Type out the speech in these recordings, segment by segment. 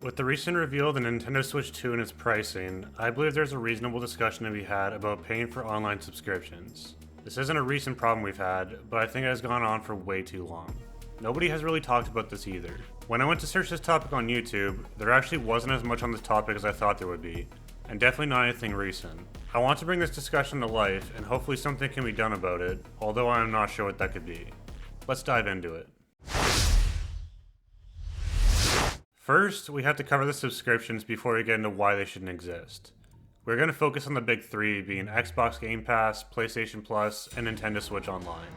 With the recent reveal of the Nintendo Switch 2 and its pricing, I believe there's a reasonable discussion to be had about paying for online subscriptions. This isn't a recent problem we've had, but I think it has gone on for way too long. Nobody has really talked about this either. When I went to search this topic on YouTube, there actually wasn't as much on this topic as I thought there would be, and definitely not anything recent. I want to bring this discussion to life, and hopefully something can be done about it, although I am not sure what that could be. Let's dive into it. First, we have to cover the subscriptions before we get into why they shouldn't exist. We're going to focus on the big three being Xbox Game Pass, PlayStation Plus, and Nintendo Switch Online.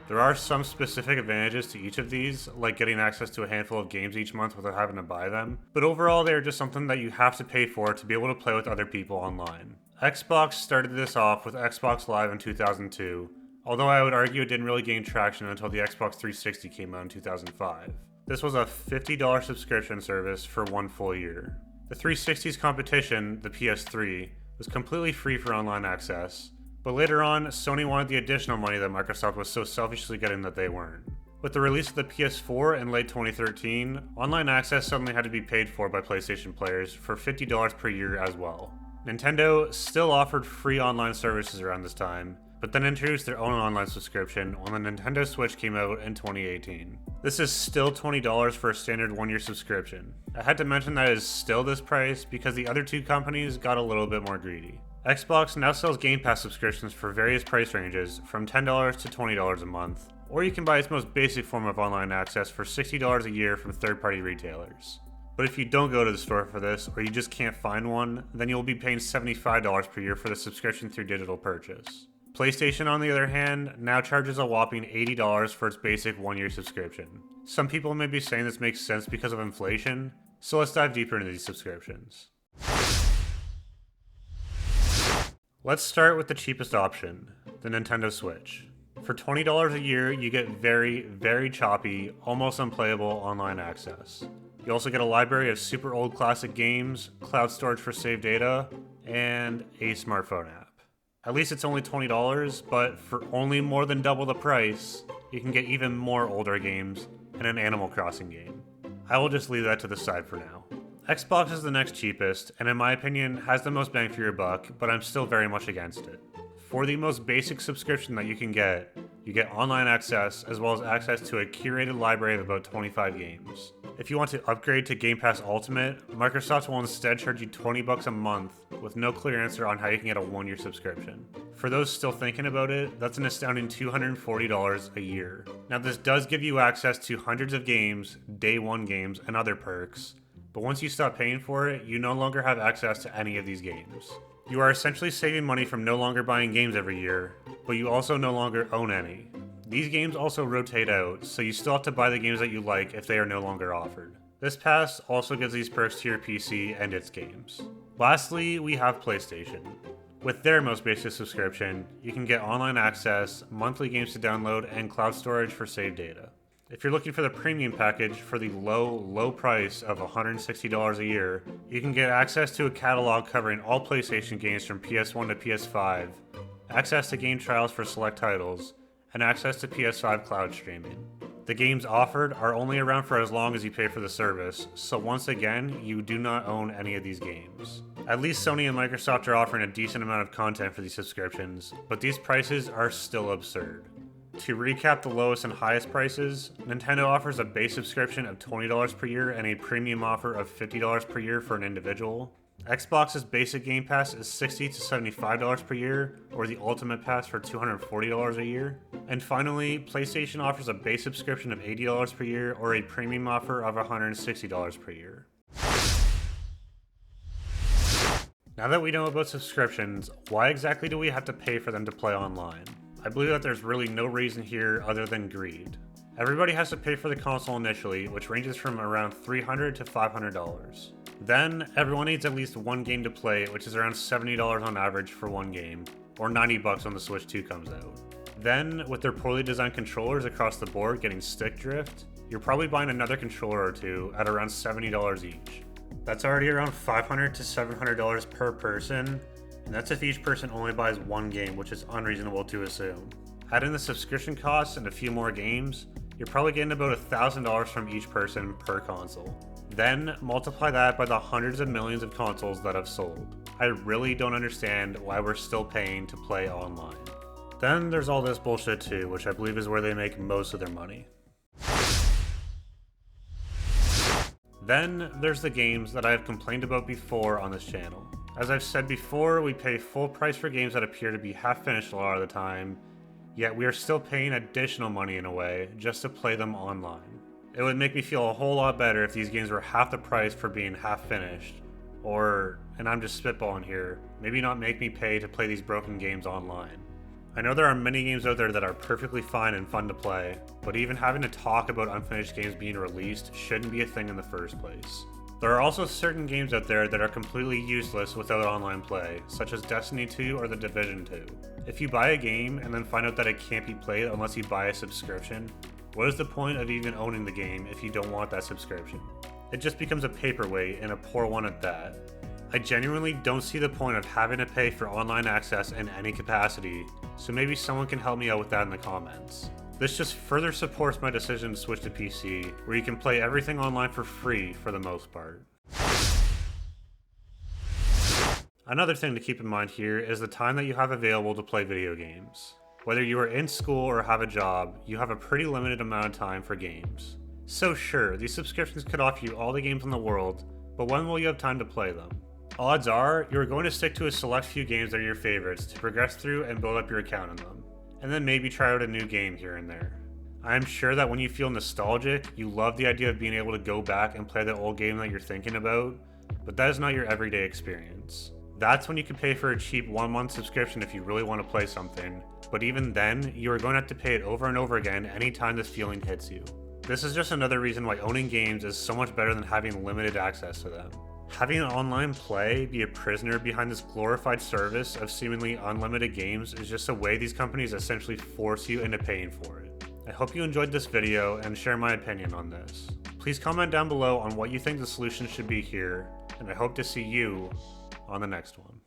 There are some specific advantages to each of these, like getting access to a handful of games each month without having to buy them, but overall they are just something that you have to pay for to be able to play with other people online. Xbox started this off with Xbox Live in 2002, although I would argue it didn't really gain traction until the Xbox 360 came out in 2005. This was a $50 subscription service for one full year. The 360's competition, the PS3, was completely free for online access, but later on, Sony wanted the additional money that Microsoft was so selfishly getting that they weren't. With the release of the PS4 in late 2013, online access suddenly had to be paid for by PlayStation players for $50 per year as well. Nintendo still offered free online services around this time, but then introduced their own online subscription when the Nintendo Switch came out in 2018. This is still $20 for a standard one-year subscription. I had to mention that it is still this price because the other two companies got a little bit more greedy. Xbox now sells Game Pass subscriptions for various price ranges from $10 to $20 a month, or you can buy its most basic form of online access for $60 a year from third-party retailers. But if you don't go to the store for this, or you just can't find one, then you'll be paying $75 per year for the subscription through digital purchase. PlayStation, on the other hand, now charges a whopping $80 for its basic one-year subscription. Some people may be saying this makes sense because of inflation, so let's dive deeper into these subscriptions. Let's start with the cheapest option, the Nintendo Switch. For $20 a year, you get very choppy, almost unplayable online access. You also get a library of super old classic games, cloud storage for saved data, and a smartphone app. At least it's only $20, but for only more than double the price, you can get even more older games and an Animal Crossing game. I will just leave that to the side for now. Xbox is the next cheapest, and in my opinion, has the most bang for your buck, but I'm still very much against it. For the most basic subscription that you get online access as well as access to a curated library of about 25 games. If you want to upgrade to Game Pass Ultimate, Microsoft will instead charge you $20 a month with no clear answer on how you can get a one-year subscription. For those still thinking about it, that's an astounding $240 a year. Now this does give you access to hundreds of games, day one games, and other perks, but once you stop paying for it, you no longer have access to any of these games. You are essentially saving money from no longer buying games every year, but you also no longer own any. These games also rotate out, so you still have to buy the games that you like if they are no longer offered. This pass also gives these perks to your PC and its games. Lastly, we have PlayStation. With their most basic subscription, you can get online access, monthly games to download, and cloud storage for saved data. If you're looking for the premium package for the low price of $160 a year, you can get access to a catalog covering all PlayStation games from PS1 to PS5, access to game trials for select titles, and access to PS5 cloud streaming. The games offered are only around for as long as you pay for the service, so once again, you do not own any of these games. At least Sony and Microsoft are offering a decent amount of content for these subscriptions, but these prices are still absurd. To recap the lowest and highest prices, Nintendo offers a base subscription of $20 per year and a premium offer of $50 per year for an individual. Xbox's basic Game Pass is $60 to $75 per year, or the Ultimate Pass for $240 a year. And finally, PlayStation offers a base subscription of $80 per year, or a premium offer of $160 per year. Now that we know about subscriptions, why exactly do we have to pay for them to play online? I believe that there's really no reason here other than greed. Everybody has to pay for the console initially, which ranges from around $300 to $500. Then, everyone needs at least one game to play, which is around $70 on average for one game, or $90 when the Switch 2 comes out. Then, with their poorly designed controllers across the board getting stick drift, you're probably buying another controller or two at around $70 each. That's already around $500 to $700 per person, and that's if each person only buys one game, which is unreasonable to assume. Add in the subscription costs and a few more games, you're probably getting about $1,000 from each person per console. Then multiply that by the hundreds of millions of consoles that have sold. I really don't understand why we're still paying to play online. Then there's all this bullshit too, which I believe is where they make most of their money. Then there's the games that I have complained about before on this channel. As I've said before, we pay full price for games that appear to be half finished a lot of the time, yet we are still paying additional money in a way just to play them online. It would make me feel a whole lot better if these games were half the price for being half finished, or, and I'm just spitballing here, maybe not make me pay to play these broken games online. I know there are many games out there that are perfectly fine and fun to play, but even having to talk about unfinished games being released shouldn't be a thing in the first place. There are also certain games out there that are completely useless without online play, such as Destiny 2 or The Division 2. If you buy a game and then find out that it can't be played unless you buy a subscription, what is the point of even owning the game if you don't want that subscription? It just becomes a paperweight, and a poor one at that. I genuinely don't see the point of having to pay for online access in any capacity, so maybe someone can help me out with that in the comments. This just further supports my decision to switch to PC, where you can play everything online for free for the most part. Another thing to keep in mind here is the time that you have available to play video games. Whether you are in school or have a job, you have a pretty limited amount of time for games. So sure, these subscriptions could offer you all the games in the world, but when will you have time to play them? Odds are, you are going to stick to a select few games that are your favorites to progress through and build up your account in them, and then maybe try out a new game here and there. I am sure that when you feel nostalgic, you love the idea of being able to go back and play the old game that you're thinking about, but that is not your everyday experience. That's when you can pay for a cheap 1-month subscription if you really want to play something, but even then, you are going to have to pay it over and over again anytime this feeling hits you. This is just another reason why owning games is so much better than having limited access to them. Having online play be a prisoner behind this glorified service of seemingly unlimited games is just a way these companies essentially force you into paying for it. I hope you enjoyed this video and share my opinion on this. Please comment down below on what you think the solution should be here, and I hope to see you on the next one.